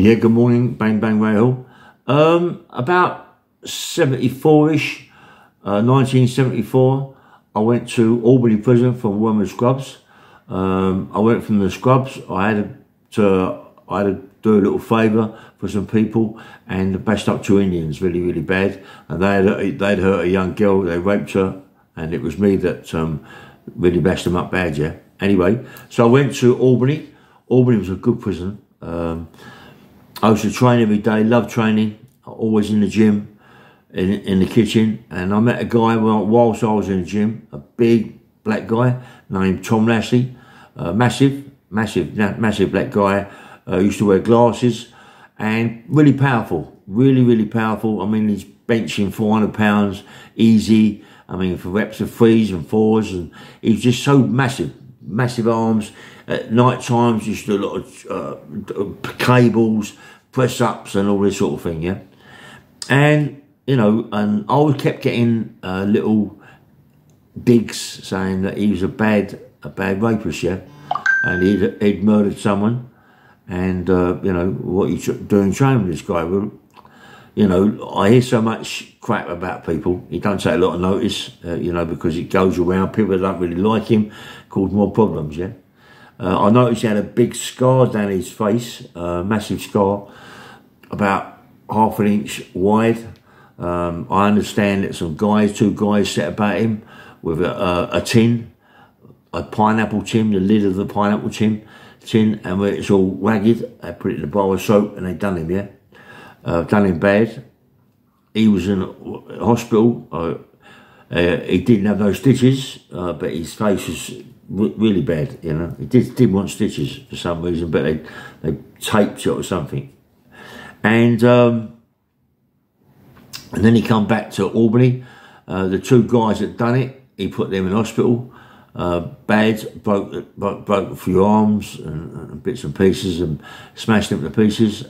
Yeah, good morning, Bang Bang Rahul. About 74-ish, 1974, I went to Albany Prison for Women's Scrubs. I went from the Scrubs. I had to do a little favour for some people and bashed up two Indians really, really bad. And they'd hurt a young girl, they raped her, and it was me that really bashed them up bad, yeah. Anyway, so I went to Albany. Albany was a good prison. I used to train every day, loved training, always in the gym, in the kitchen. And I met a guy whilst I was in the gym, a big black guy named Tom Lashley, massive black guy, used to wear glasses and really powerful, really powerful. I mean, he's benching 400 pounds easy. I mean, for reps of 3s and 4s, and he's just so massive arms. At night times, used to do a lot of cables, press-ups and all this sort of thing, yeah. And, you know, and I always kept getting little digs saying that he was a bad rapist, yeah. And he'd murdered someone. And, you know, what you doing training with this guy? Well, you know, I hear so much crap about people. He don't take a lot of notice, you know, because it goes around. People that don't really like him cause more problems, yeah. I noticed he had a big scar down his face, massive scar, about ½ an inch wide. I understand that two guys set about him with a tin, a pineapple tin, the lid of the pineapple tin, and where it's all ragged, they put it in a bar of soap and they done him, yeah. Done him bad. He was in hospital. He didn't have no stitches, but his face was really bad, you know. He did want stitches for some reason, but they taped it or something. And then he come back to Albany. The two guys that done it, he put them in hospital. Bad, broke a few arms and bits and pieces and smashed them to pieces.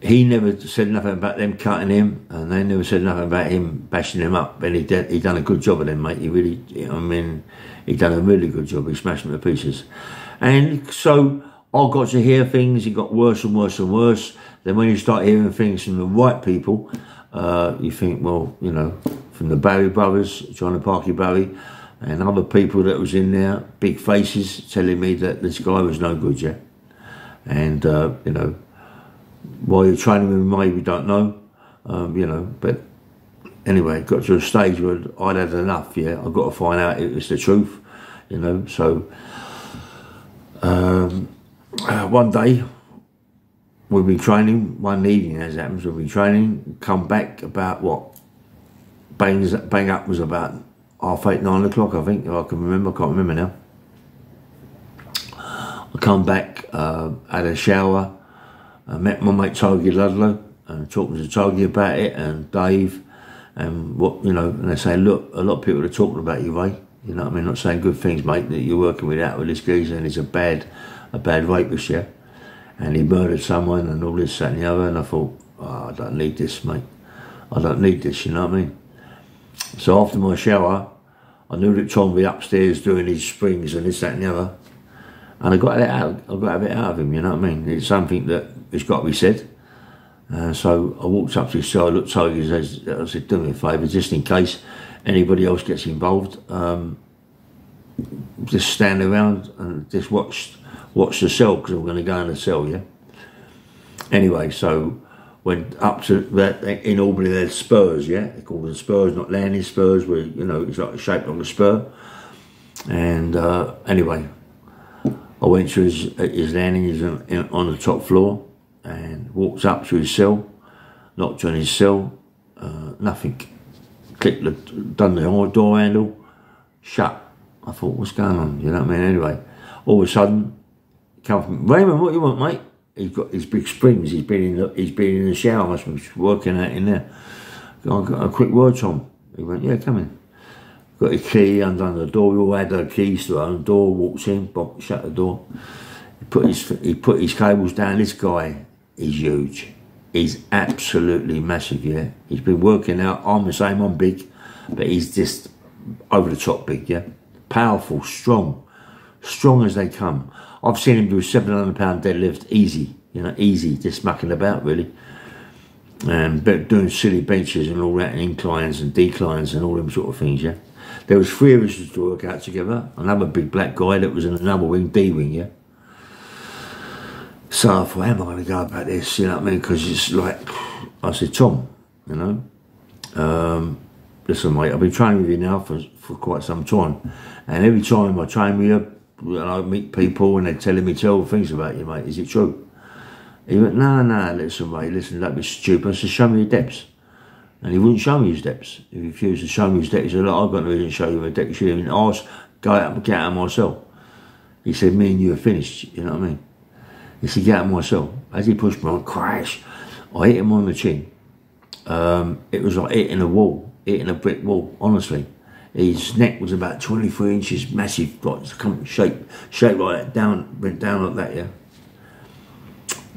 He never said nothing about them cutting him, and they never said nothing about him bashing him up. And he done a good job of them, mate. He really, I mean, he done a really good job. He smashed them to pieces. And so I got to hear things. It got worse and worse and worse. Then when you start hearing things from the right people, you think, well, you know, from the Barry brothers, John and Parky Barry, and other people that was in there, big faces, telling me that this guy was no good, yeah. And, you know, while you're training with him, maybe don't know, you know, but anyway, it got to a stage where I'd had enough, yeah. I've got to find out if it's the truth, you know. So one day we'll be training, one evening as it happens, we'll be training, come back about what, bang up was about 8:30, 9 o'clock, I think, I can remember, I can't remember now. I come back, had a shower, I met my mate Togi Ludlow and talking to Togi about it, and Dave, and what, you know, and they say, look, a lot of people are talking about you, Ray, you know what I mean, not saying good things, mate, that you're working with this geezer and he's a bad rapist, yeah, and he murdered someone and all this, that and the other, and I thought, oh, I don't need this, mate, I don't need this, you know what I mean. So after my shower, I knew that Tom would be upstairs doing his springs and this, that and the other, and I got to have it out of him, you know what I mean. It's something that it's got to be said. So I walked up to his cell, I looked at him, I said, do me a favour, just in case anybody else gets involved, just stand around and just watch the cell, because I'm going to go in the cell, yeah. Anyway, so went up to that, in Albany there's spurs, yeah, they call them spurs, not landing spurs, where, you know, it's like shaped like a spur. And anyway, I went to his landing, he's on the top floor, and walked up to his cell, knocked on his cell, nothing. Done the door handle, shut. I thought, what's going on? You know what I mean? Anyway, all of a sudden, come from Raymond, what you want, mate? He's got his big springs. He's been in the shower. Must be working out in there. I got a quick word, Tom. He went, yeah, come in. Got a key undone the door. We all had our keys to our own door. Walks in, shut the door. He put his cables down. This guy is huge. He's absolutely massive, yeah. He's been working out. I'm the same. I'm big, but he's just over the top big, yeah. Powerful, strong as they come. I've seen him do a 700-pound deadlift easy, you know, easy, just mucking about really. And doing silly benches and all that, and inclines and declines and all them sort of things, yeah. There was 3 of us to work out together. Another big black guy that was in another wing, D wing, yeah. So I thought, how am I going to go about this, you know what I mean? Because it's like, I said, Tom, you know, listen mate, I've been training with you now for quite some time. And every time I train with you, I meet people and they're telling me terrible things about you, mate. Is it true? He went, no, listen, mate, listen, don't be stupid. I said, show me your depths. And he wouldn't show me his depths. He refused to show me his depths. He said, look, I've got no reason to show you my depths. You shouldn't even ask, go out and get out of my cell. He said, me and you are finished, you know what I mean? He said, get out of my cell. As he pushed me on, crash, I hit him on the chin. It was like hitting a wall, hitting a brick wall, honestly. His neck was about 23 inches, massive, like shaped like that, went down like that, yeah.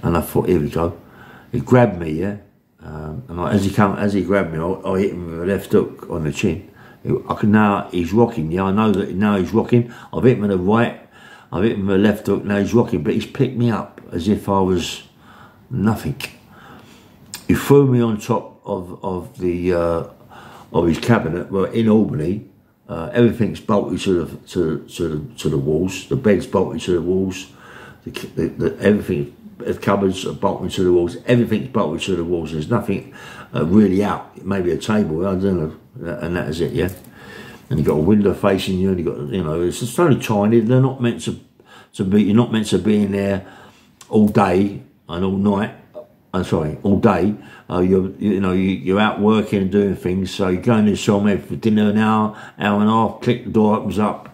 And I thought, here we go. He grabbed me, yeah. And as he grabbed me, I hit him with a left hook on the chin. I can now, he's rocking, yeah. I know that now he's rocking. I've hit him with the right, I've hit him with a left hook. Now he's rocking, but he's picked me up as if I was nothing. He threw me on top of his cabinet. Well, in Albany, everything's bolted to the walls. The bed's bolted to the walls. Everything. The cupboards are bolted to the walls. Everything's bolted to the walls. There's nothing really out. Maybe a table, I don't know, and that is it, yeah. And you've got a window facing you, and you've got, you know, it's only tiny. They're not meant to be. You're not meant to be in there all day and all night. Sorry, all day. You're out working and doing things. So you go in there somewhere for dinner, an hour and a half. Click, the door opens up.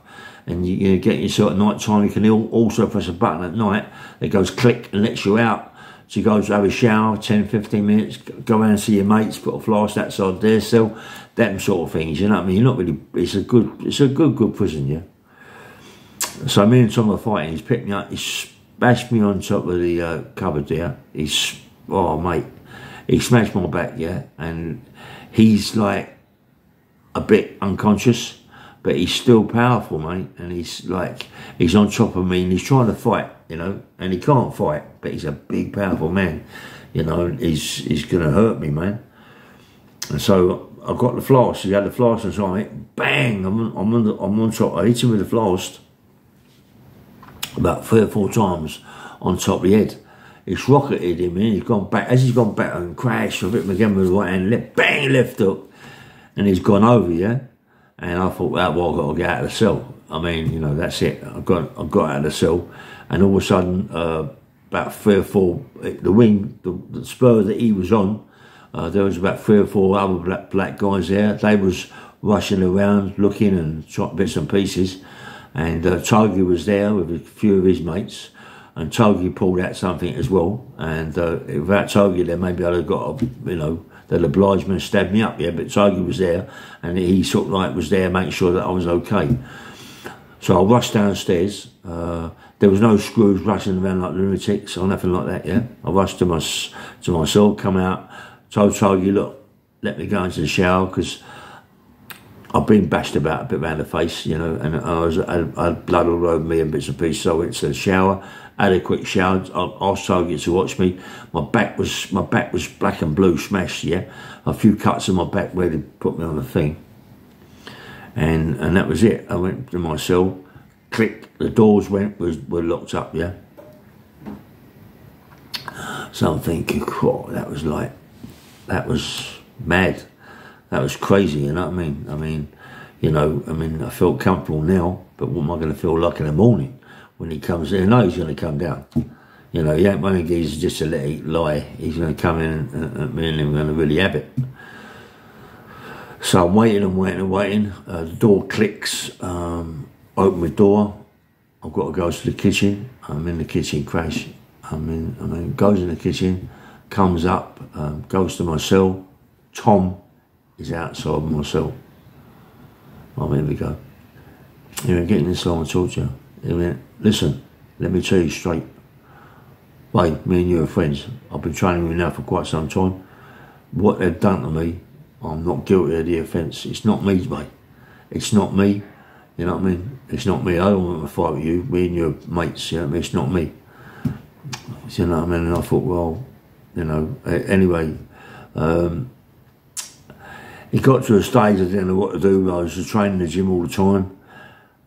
And you get yourself at night time. You can also press a button at night that goes click and lets you out. So you go to have a shower, 10, 15 minutes, go around and see your mates, put a flask outside their cell, that sort of things, you know what I mean? You're not really, it's a good prison, yeah. So me and Tom were fighting. He's picked me up, he smashed me on top of the cupboard there. Oh mate, he smashed my back, yeah. And he's like a bit unconscious, but he's still powerful, mate, and he's on top of me and he's trying to fight, you know, and he can't fight, but he's a big, powerful man, you know, and he's going to hurt me, man. And so I got the flask, he had the flask inside it, bang, I'm on top, I hit him with the flask about 3 or 4 times on top of the head. It's rocketed him and he's gone back, as he's gone back and crashed, I've hit him again with the right hand, bang, left hook, and he's gone over, yeah. And I thought, well, I've got to get out of the cell. I mean, you know, that's it. I got out of the cell, and all of a sudden, about 3 or 4, the wing, the spur that he was on, there was about 3 or 4 other black guys there. They was rushing around, looking and trying bits and pieces. And Togi was there with a few of his mates, and Togi pulled out something as well. And without Togi there, maybe I'd have got, you know, they'd obliged me and stabbed me up, yeah, but Togi was there, and he sort of like was there making sure that I was okay. So I rushed downstairs. There was no screws rushing around like lunatics or nothing like that, yeah. I rushed to my cell, come out, told Togi, look, let me go into the shower, because I've been bashed about a bit around the face, you know, and I had blood all over me and bits and pieces, so I went to the shower. Had a quick shower. I asked Togi to watch me. My back was black and blue, smashed. Yeah, a few cuts on my back where they put me on the thing, and that was it. I went to my cell. Click. The doors were locked up. Yeah. So I'm thinking, oh, that was mad. That was crazy. You know what I mean? I mean, you know, I felt comfortable now, but what am I going to feel like in the morning? When he comes in, I know he's going to come down. You know, he ain't one of these just to let it lie. He's going to come in and me and him are going to really have it. So I'm waiting and waiting and waiting. The door clicks. Open the door. I've got to go to the kitchen. I'm in the kitchen, crash. Goes in the kitchen, comes up, goes to my cell. Tom is outside my cell. Here we go. Here, getting this long to talk to you. He went, listen, let me tell you straight. Wait, me and you are friends. I've been training with you now for quite some time. What they've done to me, I'm not guilty of the offence. It's not me, mate. It's not me. You know what I mean? It's not me. I don't want to fight with you. Me and your mates, you know what I mean? It's not me. You know what I mean? And I thought, well, you know, anyway, it got to a stage I didn't know what to do. I was just training in the gym all the time,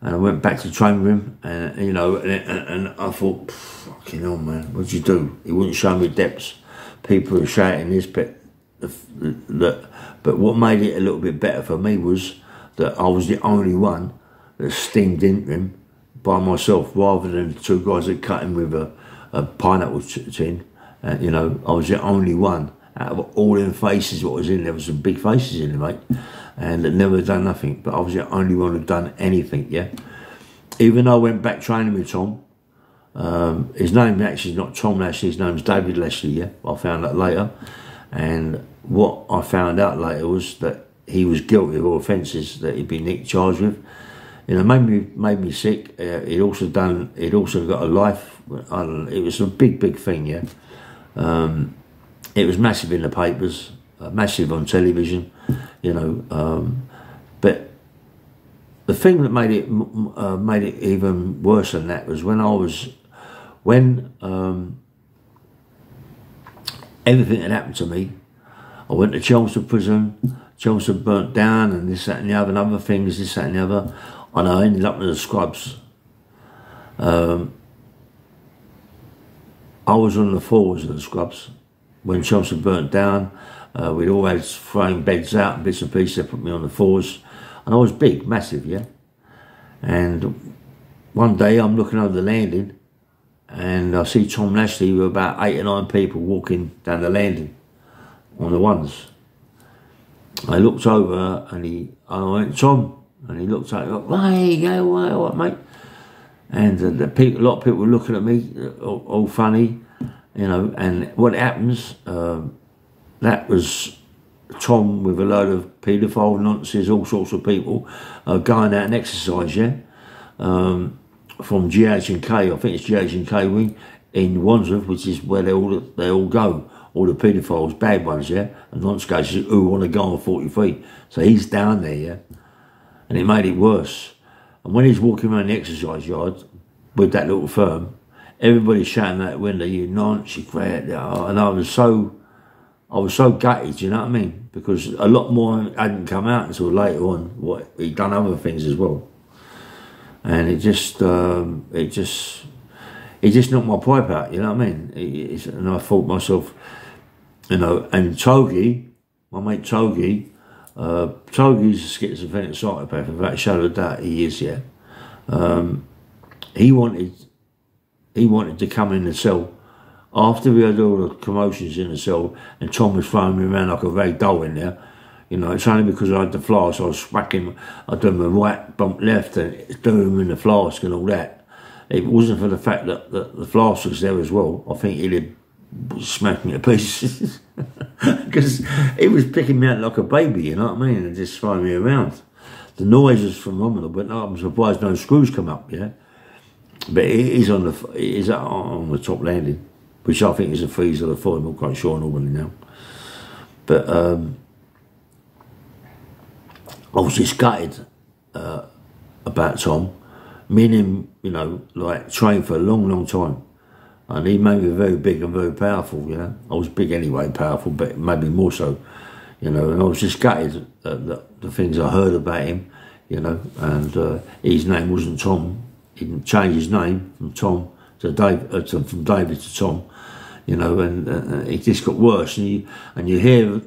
and I went back to train with him, and you know, and I thought, fucking hell, man, what'd you do? He wouldn't show me depths. People were shouting this, but what made it a little bit better for me was that I was the only one that steamed into him by myself, rather than two guys that cut him with a pineapple tin. You know, I was the only one out of all them faces what was in there. Was some big faces in there, mate, and that never done nothing. But I was the only one who'd done anything. Yeah, even though I went back training with Tom. His name actually is not Tom Lashley. His name's David Lashley. Yeah, I found that later, and what I found out later was that he was guilty of all offences that he'd been nicked charged with. You know, made me sick. He'd also got a life. I don't know, it was a big thing. Yeah. It was massive in the papers, massive on television, you know. But the thing that made it even worse than that was when everything had happened to me. I went to Chelmsford Prison. Chelmsford burnt down, and this, that, and the other, and other things, this, that, and the other. And I ended up in the scrubs. I was on the floors of the scrubs when Chelmsford burnt down. We'd always thrown beds out and bits and pieces. They put me on the floors, and I was big, massive, yeah. And one day I'm looking over the landing, and I see Tom Lashley with about 8 or 9 people walking down the landing on the ones. I looked over, and I went, Tom, and he looked at me, hey, what, mate? And a lot of people were looking at me, all funny, you know. And what happens, that was Tom with a load of paedophile nonsense, all sorts of people going out and exercise, yeah. From GH&K, I think it's GH&K wing in Wandsworth, which is where they all go, all the paedophiles, bad ones, yeah, and nonsense who want to go on 43. So he's down there, yeah, and it made it worse. And when he's walking around the exercise yard with that little firm, everybody's shouting out the window, you nonce, you crap, and I was so gutted, you know what I mean? Because a lot more hadn't come out until later on. He'd done other things as well, and it just knocked my pipe out, you know what I mean? And I thought myself, you know, and Togi, my mate Togi's a schizophrenic psychopath, without a shadow of doubt he is, yeah. He wanted to come in the cell after we had all the commotions in the cell, and Tom was throwing me around like a rag doll in there. You know, it's only because I had the flask, I was smacking, I'd done my right bump left and doing him in the flask and all that. If it wasn't for the fact that the flask was there as well, I think he'd have smacked me to pieces. Because he was picking me out like a baby, you know what I mean, and just throwing me around. The noise was phenomenal, but I'm surprised no screws come up, yeah. But it is on the top landing, which I think is a freezer of the foil. I'm not quite sure normally now. But I was just gutted about Tom. Me and him, you know, like trained for a long time. And he made me very big and very powerful, you know. I was big anyway, powerful, but maybe more so, you know. And I was just gutted at the things I heard about him, you know. And his name wasn't Tom. He didn't change his name from Tom to Dave, from David to Tom, you know. And it just got worse. And you hear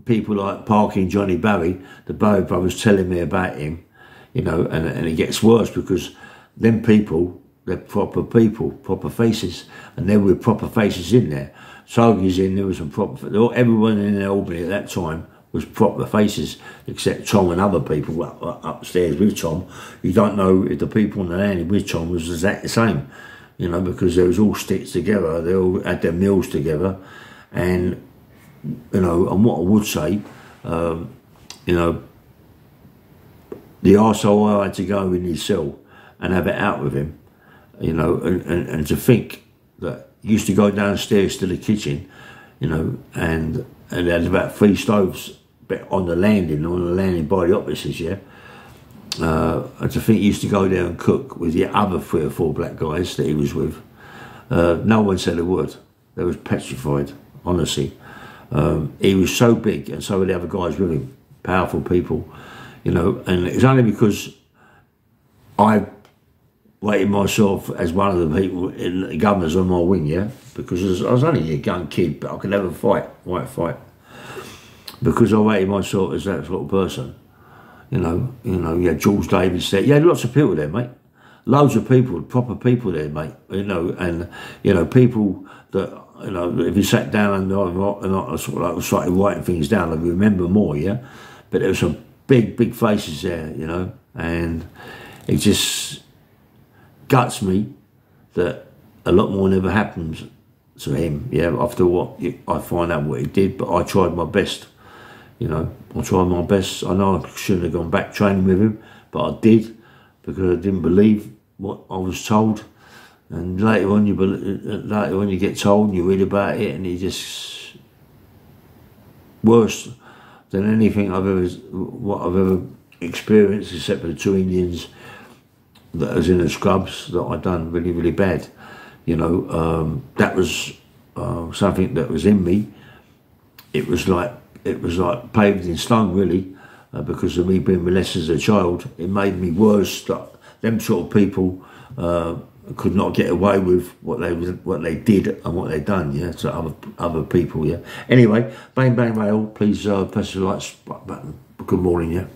people like Parky and Johnny Barry, the Barry brothers, telling me about him, you know. And it gets worse because them people, they're proper people, proper faces, and there were proper faces in there. Togi's in there, was some proper. Everyone in Albany at that time was proper faces, except Tom and other people upstairs with Tom. You don't know if the people on the landing with Tom was exactly the same, you know, because they was all stitched together. They all had their meals together, and you know. And what I would say, you know, the arsehole I had to go in his cell and have it out with him. You know, and to think that he used to go downstairs to the kitchen, you know, and they had about 3 stoves on the landing by the offices, yeah. And to think he used to go there and cook with the other 3 or 4 black guys that he was with. No one said a word. They was petrified, honestly. He was so big, and so were the other guys with him, powerful people, you know, and it's only because I rated myself as one of the people in the governors on my wing, yeah, because I was only a young kid, but I could never fight. Because I rated myself as that sort of person, you know, you had George Davis there, you had lots of people there, mate, loads of people, proper people there, mate, you know, and, you know, people that, you know, if you sat down and I sort of like started writing things down, I'd remember more, yeah, but there were some big faces there, you know, and it just guts me that a lot more never happens to him, yeah, after what I find out what he did, but I tried my best, you know, I tried my best. I know I shouldn't have gone back training with him, but I did, because I didn't believe what I was told, and later on you get told and you read about it, and it's just worse than anything I've ever experienced, except for the 2 Indians that was in the scrubs that I done really bad. You know, that was something that was in me. It was like paved in stone, really, because of me being molested as a child. It made me worse that them sort of people could not get away with what they did and what they done, yeah, to other people, yeah. Anyway, bang bang rail, please press the like button. Good morning, yeah.